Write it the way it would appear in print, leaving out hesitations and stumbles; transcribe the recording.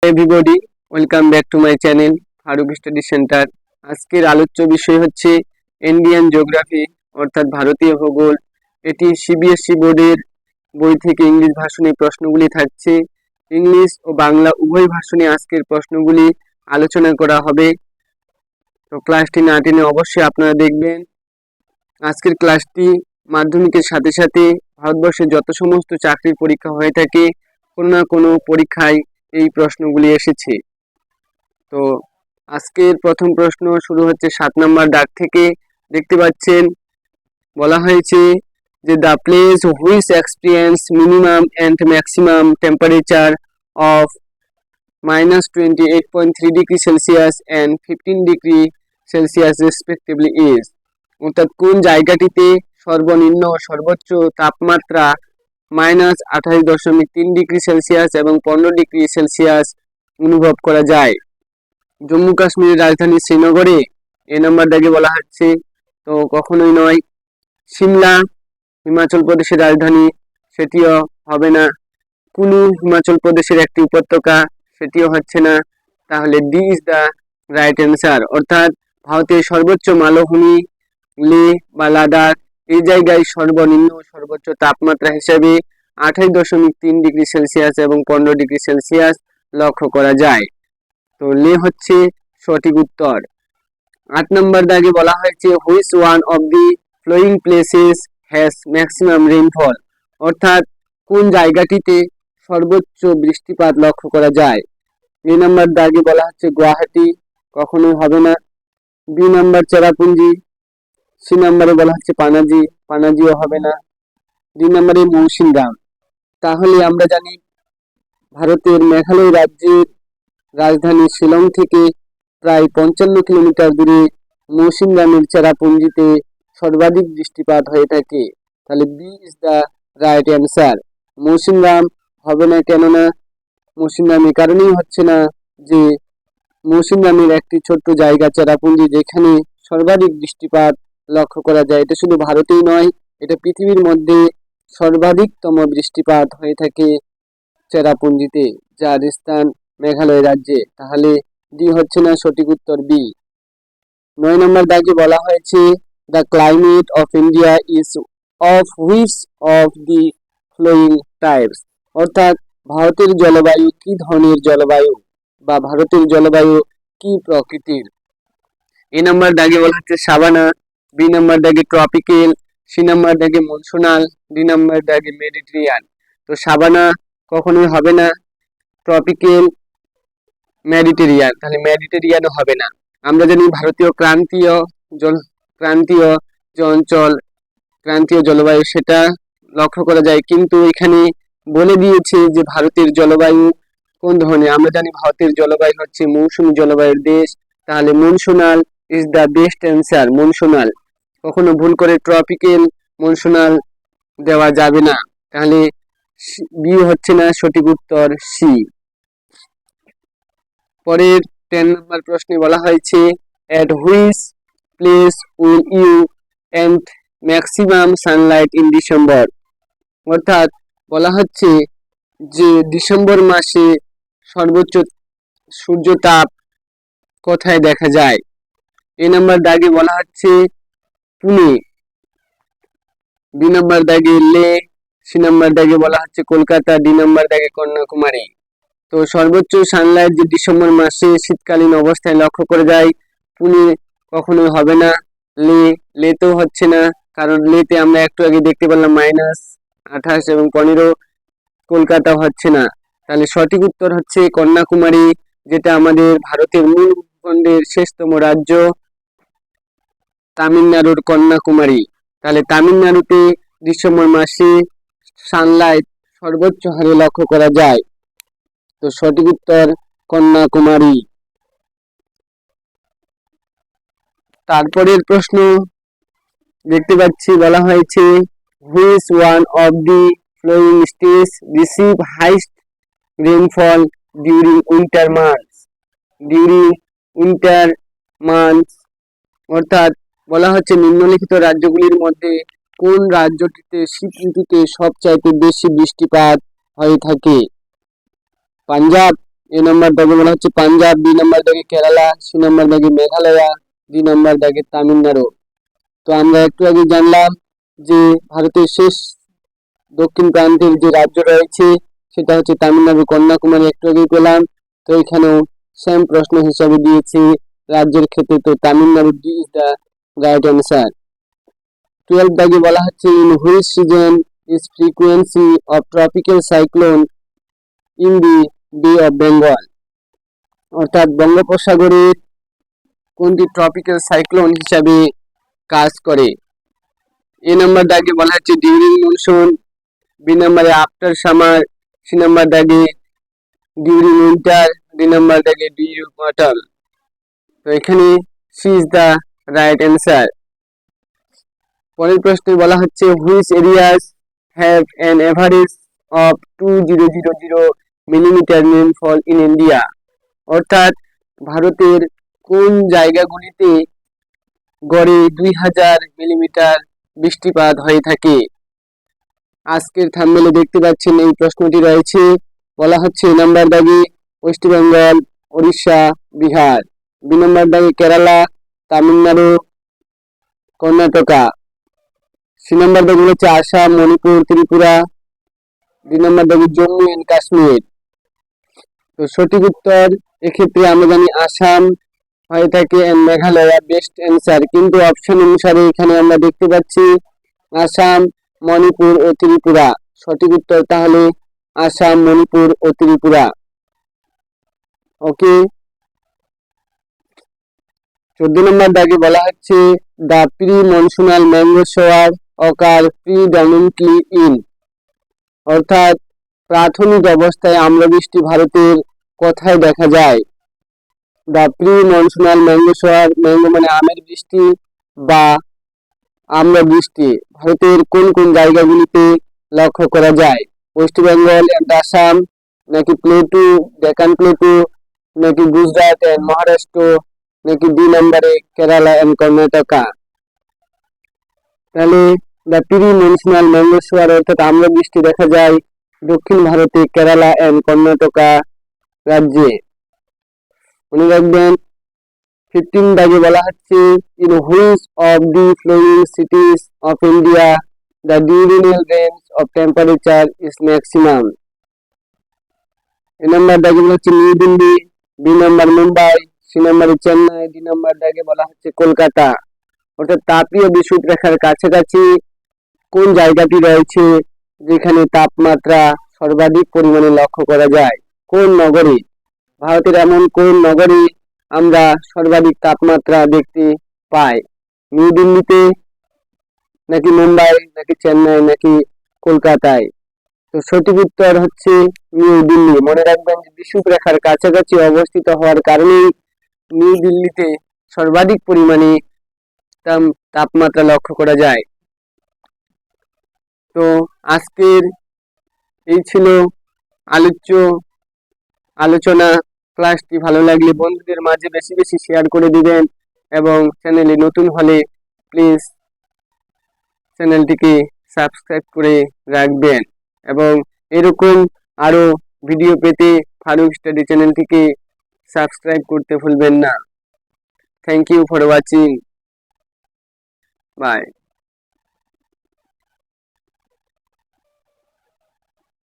Everybody, welcome back to my channel Faruk study centre. আজকের আলোচ্য বিষয় হচ্ছে ইন্ডিয়ান জিওগ্রাফি অর্থাৎ ভারতীয় ভূগোল। এটি সিবিএসই বোর্ডের বই থেকে ইংলিশ ভাষণে প্রশ্নগুলি থাকছে। ইংলিশ ও বাংলা উভয় ভাষণে আজকের প্রশ্নগুলি আলোচনা করা হবে। তো ক্লাসটি না টেনে অবশ্যই আপনারা দেখবেন। আজকের ক্লাসটি মাধ্যমিকের সাথে সাথে ভারতবর্ষে যত সমস্ত চাকরির পরীক্ষা হয়ে থাকে কোনো না কোনো পরীক্ষায় এই প্রশ্নগুলি এসেছে। তো আজকের প্রথম প্রশ্ন শুরু হচ্ছে 7 নম্বর দাগ থেকে। দেখতে পাচ্ছেন বলা হয়েছে যে the place which experience minimum and maximum temperature of -28.3 degree Celsius and 15 degree Celsius respectively is, অর্থাৎ কোন জায়গাটিতে সর্বনিম্ন ও সর্বোচ্চ তাপমাত্রা -28.3 ডিগ্রি সেলসিয়াস এবং 15 ডিগ্রি সেলসিয়াস অনুভব করা যায়। জম্মু কাশ্মীরের রাজধানী শ্রীনগরে এ নম্বর দাগে বলা হচ্ছে। তো কখনোই নয়। সিমলা হিমাচল প্রদেশের রাজধানী, সেটিও হবে না। কুলু হিমাচল প্রদেশের একটি উপত্যকা, সেটিও হচ্ছে না। তাহলে D is the right answer, অর্থাৎ ভারতের সর্বোচ্চ মালভূমি লে বা লাদাখ, এই জায়গায় সর্বনিম্ন সর্বোচ্চ তাপমাত্রা হিসেবে 28.3 ডিগ্রি সেলসিয়াস এবং 15 ডিগ্রি সেলসিয়াস লক্ষ্য করা যায়। তো লে হচ্ছে সঠিক উত্তর। 8 নম্বর দাগে বলা হয়েছে which one of the following places has maximum rainfall, অর্থাৎ কোন জায়গাটিতে সর্বোচ্চ বৃষ্টিপাত লক্ষ্য করা যায়। এ নম্বর দাগে বলা হচ্ছে গুয়াহাটি, কখনোই হবে না। বি নম্বর চেরাপুঞ্জি, সি নম্বরে বলা হচ্ছে পানাজি, পানাজিও হবে না। ডি নম্বরে মৌসিনরাম। তাহলে আমরা জানি ভারতের মেঘালয় রাজ্যের রাজধানী শিলং থেকে প্রায় 55 কিলোমিটার দূরে মৌসিনরামের চেরাপুঞ্জিতে সর্বাধিক বৃষ্টিপাত হয়ে থাকে। তাহলে B is the right answer. Mawsynram হবে না, কেননা মৌসিনরাম এ কারণেই হচ্ছে না যে মৌসিনরামের একটি ছোট্ট জায়গা চেরাপুঞ্জি, যেখানে সর্বাধিক বৃষ্টিপাত লক্ষ্য করা যায়। এটা শুধু ভারতেই নয়, এটা পৃথিবীর মধ্যে সর্বাধিকতম বৃষ্টিপাত হয়ে থাকে চেরাপুঞ্জিতে, যার স্থান মেঘালয় রাজ্যে। তাহলে ডি হচ্ছে না, সঠিক উত্তর বি। 9 নম্বর দাগে বলা হয়েছে the climate of India is of which of the following types, অর্থাৎ ভারতের জলবায়ু কি ধরনের জলবায়ু বা ভারতের জলবায়ু কি প্রকৃতির। এ নম্বর দাগে বলা হচ্ছে সাভানা, বি নম্বর দাগে ট্রপিক্যাল, সি নম্বর দাগে মনসুনাল, ডি নম্বর দাগে মেডিটেরিয়ান। তো সাভানা কখনোই হবে না, ট্রপিক্যাল, মেডিটেরিয়ান, তাহলে মেডিটেরিয়ানও হবে না। আমরা জানি ভারতীয় ক্রান্তীয় যে অঞ্চল, ক্রান্তীয় জলবায়ু, সেটা লক্ষ্য করা যায়, কিন্তু এখানে বলে দিয়েছে যে ভারতের জলবায়ু কোন ধরনের। আমরা জানি ভারতের জলবায়ু হচ্ছে মৌসুমী জলবায়ুর দেশ, তাহলে মনসুনাল ইজ দ্য বেস্ট অ্যান্সার। মনসুনাল, কখনো ভুল করে ট্রপিক্যাল মনসুনাল দেওয়া যাবে না। তাহলে বি হচ্ছে না, সঠিক উত্তর সি। পরের 10 নম্বর প্রশ্নে বলা হয়েছে at which place will you and maximum sunlight in December, অর্থাৎ বলা হচ্ছে যে ডিসেম্বর মাসে সর্বোচ্চ সূর্যতাপ কোথায় দেখা যায়। এ নম্বর দাগে বলা হচ্ছে পুনে, বি নম্বর দাগে লে, সি নম্বর দাগে বলা হচ্ছে কলকাতা, ডি নম্বর দাগে কন্যাকুমারী। তো সর্বোচ্চ সানলাইট যে ডিসেম্বর মাসে শীতকালীন অবস্থায় লক্ষ্য করে যায়, পুনে কখনোই হবে না। লেতেও হচ্ছে না, কারণ লেতে আমরা একটু আগে দেখতে পেলাম -28 এবং 15। কলকাতা হচ্ছে না। তাহলে সঠিক উত্তর হচ্ছে কন্যাকুমারী, যেটা আমাদের ভারতের মূল ভূখণ্ডের শেষতম রাজ্য তামিলনাড়ুর কন্যাকুমারী। তাহলে তামিলনাড়ুতে ডিসেম্বর মাসে সানলাইট সর্বোচ্চ হারে লক্ষ্য করা যায়। তো সঠিক উত্তর কন্যাকুমারী। তারপরের প্রশ্ন দেখতে পাচ্ছি বলা হয়েছে which one of the following states receive highest rainfall during winter months, অর্থাৎ বলা হচ্ছে নিম্নলিখিত রাজ্যগুলির মধ্যে কোন রাজ্যটিতে শীত ঋতুতে সবচাইতে বেশি বৃষ্টিপাত হয়ে থাকে। পাঞ্জাব, এ নম্বর দাগে বলা হচ্ছে পাঞ্জাব, বি নম্বর দাগে কেরালা, সি নম্বর দাগে মেঘালয়া, ডি নম্বর দাগে তামিলনাড়ু। তো আমরা একটু আগে জানলাম যে ভারতের শেষ দক্ষিণ প্রান্তের যে রাজ্য রয়েছে সেটা হচ্ছে তামিলনাড়ু, কন্যাকুমারী একটু আগেই পেলাম। তো এখানেও সেম প্রশ্ন হিসাবে দিয়েছি রাজ্যের ক্ষেত্রে, তো Tamil Nadu D is the right answer. 12 দাগে বলা হচ্ছে in which season is frequency of tropical cyclone in the বে অফ বেঙ্গল, অর্থাৎ বঙ্গোপসাগরের কোনটি ট্রপিক্যাল সাইক্লোন হিসাবে কাজ করে। এ নম্বর দাগে বলা হচ্ছে ডিউরিং মনসুন, বি নম্বরে আফটার সামার, সি নম্বর দাগে ডিউরিং উইন্টার, ডি নম্বর দাগে ডিউরিং অটম। তো এখানে C is the right answer. পরের প্রশ্নে বলা হচ্ছে which areas have an average of 2000 millimetre rainfall in India, অর্থাৎ ভারতের কোন জায়গাগুলিতে গড়ে 2000 মিলিমিটার বৃষ্টিপাত হয়ে থাকে। আজকের থাম্বনেলে দেখতে পাচ্ছেন এই প্রশ্নটি রয়েছে। বলা হচ্ছে নাম্বার দাগে ওয়েস্ট বেঙ্গল, উড়িষ্যা, বিহার, বি নম্বর দাগে কেরালা, তামিলনাড়ু, কর্ণাটকা, সি নম্বর দাগে হচ্ছে আসাম, মণিপুর, ত্রিপুরা, ডি নম্বর দাগে জম্মু এন্ড কাশ্মীর। তো সঠিক উত্তর এক্ষেত্রে আমরা জানি আসাম হয়ে থাকে এন্ড মেঘালয় বেস্ট অ্যান্সার, কিন্তু অপশন অনুসারে এখানে আমরা দেখতে পাচ্ছি আসাম, মণিপুর ও ত্রিপুরা। সঠিক উত্তর তাহলে আসাম, মণিপুর ও ত্রিপুরা। ওকে। 14 নম্বর দাগে বলা হচ্ছে দ্য প্রি মনসুনাল ম্যাঙ্গো শোয়ার অকার প্রিডমিনেন্টলি ইন, অর্থাৎ প্রাথমিক অবস্থায় আম্রবৃষ্টি ভারতের কোথায় দেখা যায়। দ্য প্রি মনসুনাল ম্যাঙ্গো শোয়ার, ম্যাঙ্গো মানে আমের বৃষ্টি বা আম্রবৃষ্টি ভারতের কোন কোন জায়গাগুলিতে লক্ষ্য করা যায়। ওয়েস্ট বেঙ্গল এন্ড আসাম, নাকি প্লেটু, ডেকান প্লেটু, নাকি গুজরাট এন্ড মহারাষ্ট্র, নাকি দুই নম্বরে কেরালা এন্ড কর্ণাটকা। তাহলে দ্য প্রি মনসুনাল ম্যাঙ্গো শোয়ার অর্থাৎ আম্রবৃষ্টি দেখা যায় দক্ষিণ ভারতে কেরালা এন্ড কর্ণাটকা রাজ্যে। মনে রাখবেন। 15 দাগে বলা হচ্ছে in which of the following cities of India the durable range of temperature is maximum. A number দাগে বলা হচ্ছে New Delhi, B number Mumbai, C নম্বরে চেন্নাই, ডি নম্বর দাগে বলা হচ্ছে কলকাতা। অর্থাৎ তাপীয় বিদ্যুৎ রেখার কাছাকাছি কোন জায়গাটি রয়েছে যেখানে তাপমাত্রা সর্বাধিক পরিমাণে লক্ষ্য করা যায়, কোন নগরে, ভারতের এমন কোন নগরে আমরা সর্বাধিক তাপমাত্রা দেখতে পাই, নিউ দিল্লিতে, নাকি মুম্বাই, নাকি চেন্নাই, নাকি কলকাতায়। তো সঠিক উত্তর হচ্ছে নিউ দিল্লি। মনে রাখবেন যে বিদ্যুৎ রেখার কাছাকাছি অবস্থিত হওয়ার কারণে নিউ দিল্লিতে সর্বাধিক পরিমাণে তাপমাত্রা লক্ষ্য করা যায়। তো আজকের এই ছিল আলোচনা। ক্লাসটি ভালো লাগলে বন্ধুদের মাঝে বেশি বেশি শেয়ার করে দিবেন এবং চ্যানেলে নতুন হলে প্লিজ চ্যানেলটিকে সাবস্ক্রাইব করে রাখবেন এবং এরকম আরো ভিডিও পেতে ফারুক স্টাডি চ্যানেলটিকে সাবস্ক্রাইব করতে ভুলবেন না। Thank you for watching. By.